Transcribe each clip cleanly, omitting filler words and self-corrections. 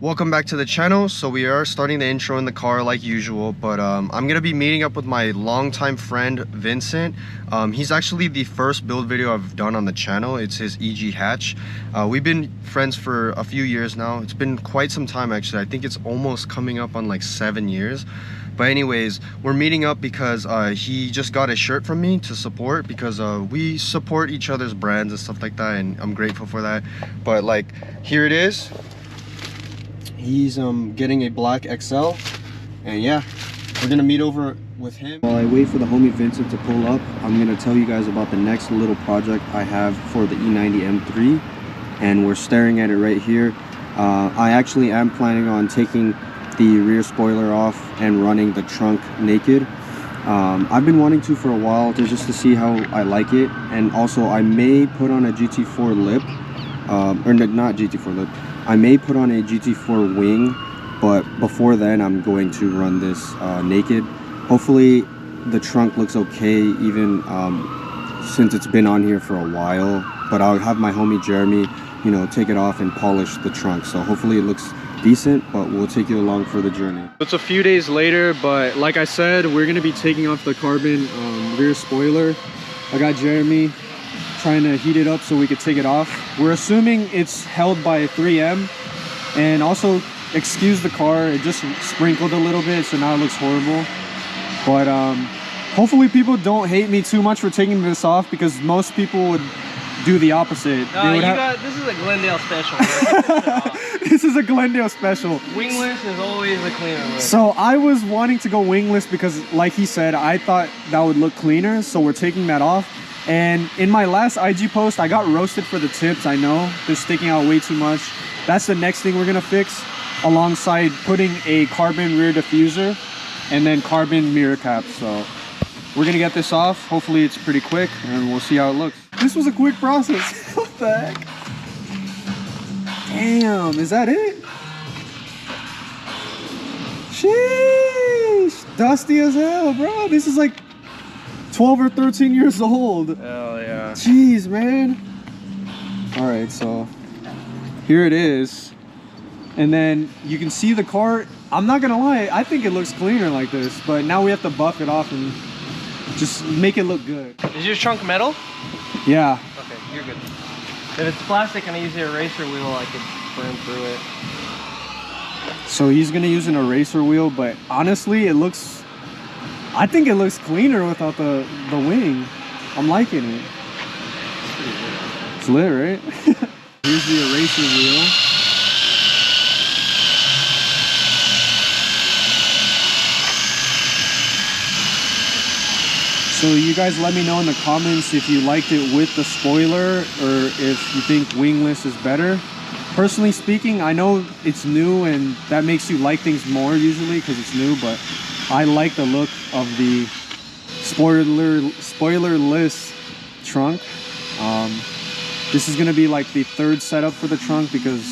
Welcome back to the channel. So we are starting the intro in the car like usual, but I'm gonna be meeting up with my longtime friend Vincent. He's actually the first build video I've done on the channel. It's his EG hatch. We've been friends for a few years now. It's been quite some time actually. I think it's almost coming up on like 7 years. But anyways, we're meeting up because he just got a shirt from me to support, because we support each other's brands and stuff like that, and I'm grateful for that. But like, here it is. He's getting a black XL, and yeah, we're gonna meet over with him. While I wait for the homie Vincent to pull up, I'm gonna tell you guys about the next little project I have for the E90 M3, and we're staring at it right here. I actually am planning on taking the rear spoiler off and running the trunk naked. I've been wanting to for a while, just to see how I like it, and also I may put on a GT4 lip, or not GT4 lip. I may put on a GT4 wing, but before then I'm going to run this naked. Hopefully the trunk looks okay, even since it's been on here for a while, but I'll have my homie Jeremy, you know, take it off and polish the trunk, so hopefully it looks decent, but we'll take you along for the journey. It's a few days later, but like I said, we're going to be taking off the carbon rear spoiler. I got Jeremy trying to heat it up so we could take it off. We're assuming it's held by 3M, and also excuse the car, it just sprinkled a little bit, so now it looks horrible. But hopefully people don't hate me too much for taking this off, because most people would do the opposite. This is a Glendale special. This is a Glendale special. Wingless is always the cleaner look. So I was wanting to go wingless because, like he said, I thought that would look cleaner, so we're taking that off. And in my last IG post, I got roasted for the tips. I know they're sticking out way too much. That's the next thing we're gonna fix, alongside putting a carbon rear diffuser and then carbon mirror caps. So we're gonna get this off. Hopefully it's pretty quick, and we'll see how it looks. This was a quick process. What the heck? Damn, is that it? Sheesh, dusty as hell, bro. This is like 12 or 13 years old. Hell yeah. Jeez, man. All right, so here it is. And then you can see the car. I'm not gonna lie, I think it looks cleaner like this, but now we have to buff it off and just make it look good. Is your trunk metal? Yeah. Okay, you're good. If it's plastic and I use the eraser wheel, I could burn through it. So he's gonna use an eraser wheel, but honestly, I think it looks cleaner without the wing. I'm liking it. It's lit, right? Here's the eraser wheel. So you guys let me know in the comments if you liked it with the spoiler, or if you think wingless is better. Personally speaking, I know it's new and that makes you like things more usually because it's new, but I like the look of the spoilerless trunk. This is gonna be like the third setup for the trunk, because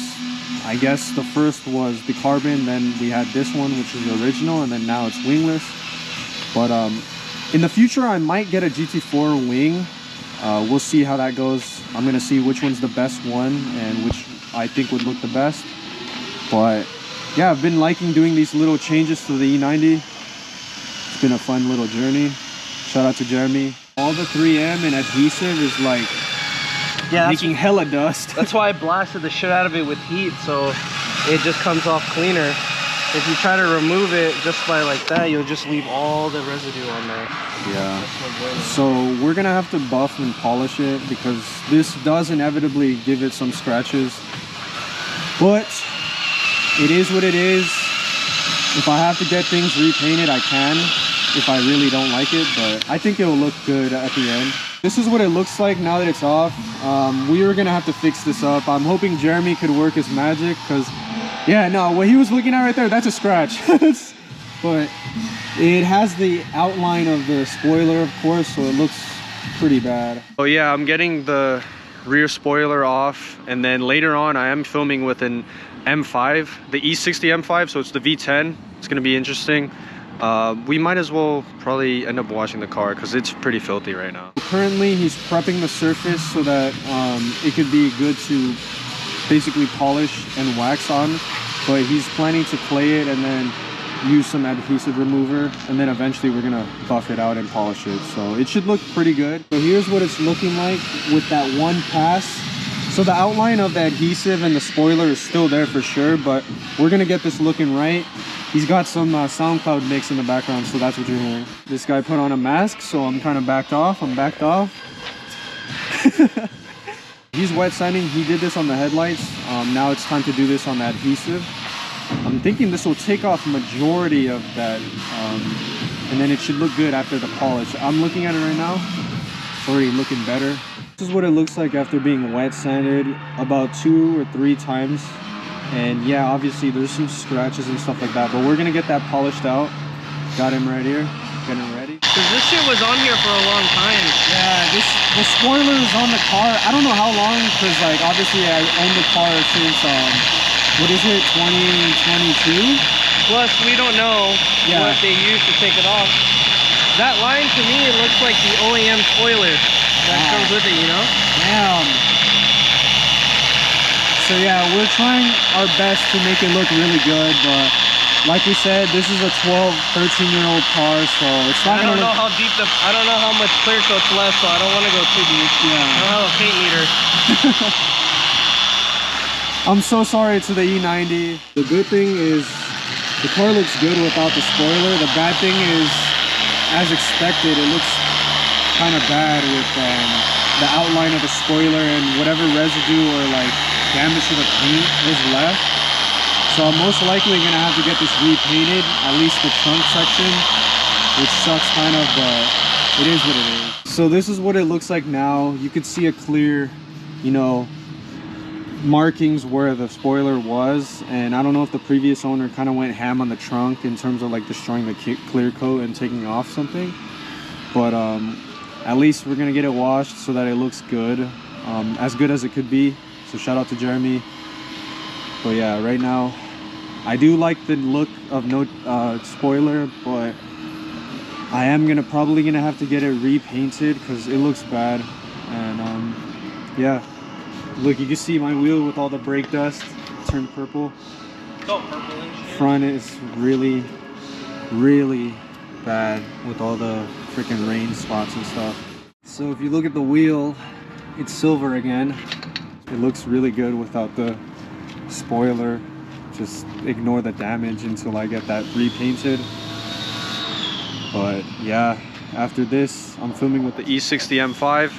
I guess the first was the carbon, then we had this one, which is the original, and then now it's wingless. But in the future, I might get a GT4 wing. We'll see how that goes. I'm gonna see which one's the best one and which I think would look the best. But yeah, I've been liking doing these little changes to the E90. It's been a fun little journey. Shout out to Jeremy. All the 3M and adhesive is like making hella dust. That's why I blasted the shit out of it with heat, so it just comes off cleaner. If you try to remove it just by like that, you'll just leave all the residue on there. Yeah. So we're gonna have to buff and polish it, because this does inevitably give it some scratches. But it is what it is. If I have to get things repainted, I can, if I really don't like it, but I think it'll look good at the end. This is what it looks like now that it's off. We were gonna have to fix this up. I'm hoping Jeremy could work his magic, because yeah, no, what he was looking at right there, that's a scratch. But it has the outline of the spoiler, of course, so it looks pretty bad. Oh yeah, I'm getting the rear spoiler off, and then later on I am filming with an M5, the E90 M3, so it's the V10. It's gonna be interesting. We might as well probably end up washing the car because it's pretty filthy right now. Currently he's prepping the surface so that it could be good to basically polish and wax on. but he's planning to clay it and then use some adhesive remover, and then eventually we're gonna buff it out and polish it, so it should look pretty good. So here's what it's looking like with that one pass. So the outline of the adhesive and the spoiler is still there for sure, but we're gonna get this looking right. He's got some SoundCloud mix in the background, so that's what you're hearing. This guy put on a mask, so I'm kind of backed off. I'm backed off. He's wet sanding. He did this on the headlights. Now it's time to do this on the adhesive. I'm thinking this will take off majority of that, and then it should look good after the polish. I'm looking at it right now. It's already looking better. This is what it looks like after being wet sanded about 2 or 3 times. And yeah, obviously there's some scratches and stuff like that, but we're gonna get that polished out. Got him right here. Get him ready. Cause this shit was on here for a long time. Yeah, the spoiler is on the car. I don't know how long, cause like obviously I owned the car since what is it, 2022? Plus we don't know what they used to take it off. That line to me, it looks like the OEM spoiler that comes with it, you know? Damn. So yeah, we're trying our best to make it look really good, but like we said, this is a 12, 13-year-old car, so it's not gonna look... I don't know how much clear coat's left, so I don't want to go too deep. Yeah. I don't have a paint meter. I'm so sorry to the E90. The good thing is the car looks good without the spoiler. The bad thing is, as expected, it looks kind of bad with the outline of the spoiler and whatever residue or like damage to the paint is left. So I'm most likely gonna have to get this repainted, at least the trunk section, which sucks kind of, but it is what it is. So this is what it looks like now. You could see a clear, you know, markings where the spoiler was, and I don't know if the previous owner kind of went ham on the trunk in terms of like destroying the clear coat and taking off something, but at least we're gonna get it washed so that it looks good, as good as it could be. So shout out to Jeremy. But yeah, right now I do like the look of no spoiler, but I am probably gonna have to get it repainted because it looks bad. And yeah, look, you can see my wheel with all the brake dust turned purple. It's all purple and shit. Front is really bad with all the freaking rain spots and stuff. So if you look at the wheel, it's silver again. It looks really good without the spoiler. Just ignore the damage until I get that repainted. But yeah, after this I'm filming with the E90 M3.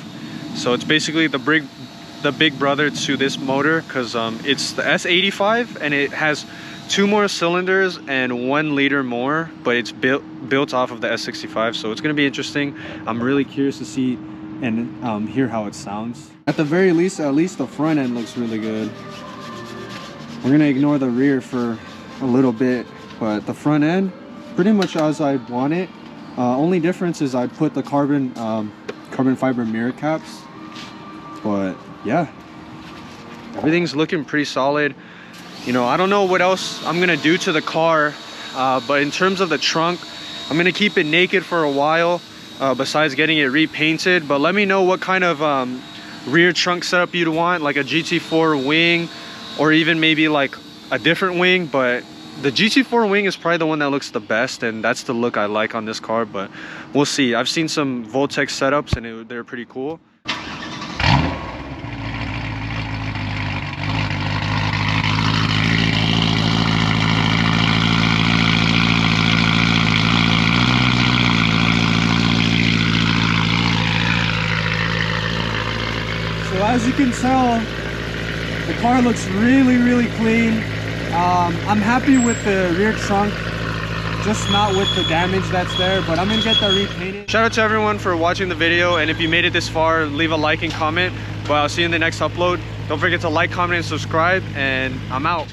So it's basically the big brother to this motor, because it's the S85 and it has 2 more cylinders and 1 liter more, but it's built off of the S65, so it's going to be interesting. I'm really curious to see and hear how it sounds. At the very least, at least the front end looks really good. We're gonna ignore the rear for a little bit, but the front end pretty much as I want it. Only difference is I put the carbon fiber mirror caps, but yeah, everything's looking pretty solid. You know, I don't know what else I'm gonna do to the car, but in terms of the trunk, I'm gonna keep it naked for a while, besides getting it repainted. But let me know what kind of rear trunk setup you'd want, like a GT4 wing, or even maybe like a different wing. But the GT4 wing is probably the one that looks the best, and that's the look I like on this car, but we'll see. I've seen some Voltex setups and they're pretty cool. So as you can tell, the car looks really clean. I'm happy with the rear trunk, just not with the damage that's there, but I'm gonna get that repainted. Shout out to everyone for watching the video, and if you made it this far, leave a like and comment. But I'll see you in the next upload. Don't forget to like, comment, and subscribe, and I'm out.